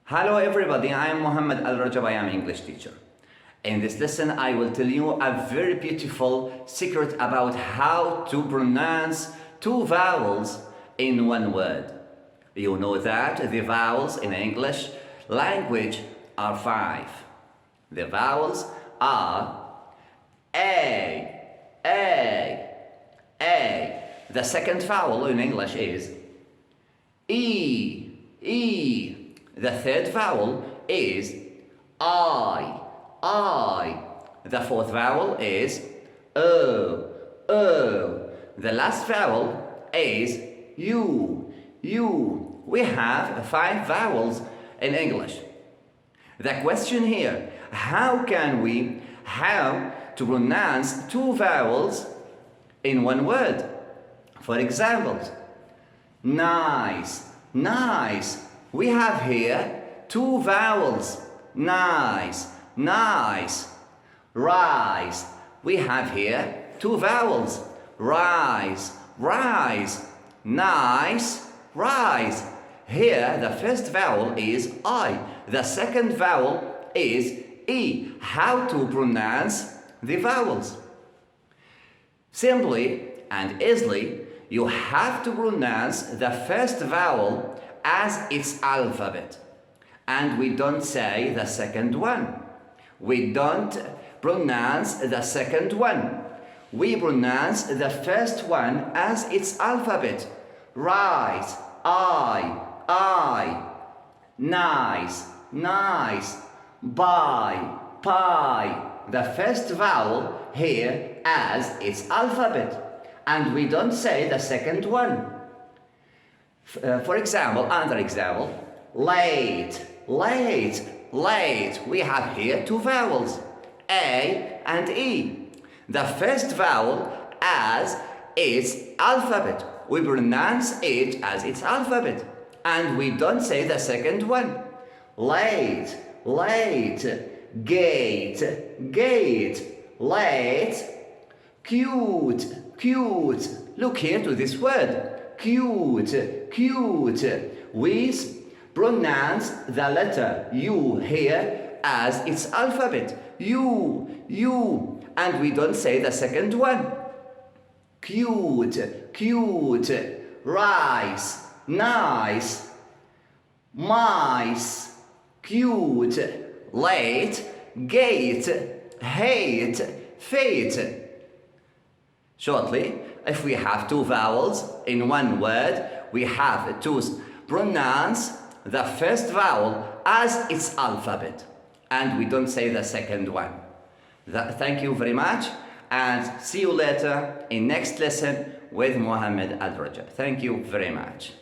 Hello everybody, I am Mohammed Al-Rajab, I am English teacher. In this lesson I will tell you a very beautiful secret about how to pronounce two vowels in one word. You know that the vowels in English language are 5. The vowels are A. The second vowel in English is E. The third vowel is I. The fourth vowel is O. The last vowel is U. We have 5 vowels in English. The question here, how to pronounce two vowels in one word? For example, nice. We have here 2 vowels. Nice. Rise. We have here 2 vowels. Rise. Nice. Rise. Here the first vowel is I. The second vowel is E. How to pronounce the vowels? Simply and easily, you have to pronounce the first vowel as its alphabet, and we don't say the second one. We don't pronounce the second one. We pronounce the first one as its alphabet. Rise, I. Nice, pie. The first vowel here as its alphabet, and we don't say the second one. For example, another example, late. We have here 2 vowels, A and E. The first vowel as its alphabet. We pronounce it as its alphabet, and we don't say the second one. Late. Gate. Late. Cute. Look here to this word. Cute. We pronounce the letter U here as its alphabet. U. And we don't say the second one. Cute. Rice. Nice. Mice. Cute. Late. Gate. Hate. Fate. Shortly, if we have 2 vowels in one word, we have to pronounce the first vowel as its alphabet, and we don't say the second one. Thank you very much, and see you later in next lesson with Mohammed Al-Rajab. Thank you very much.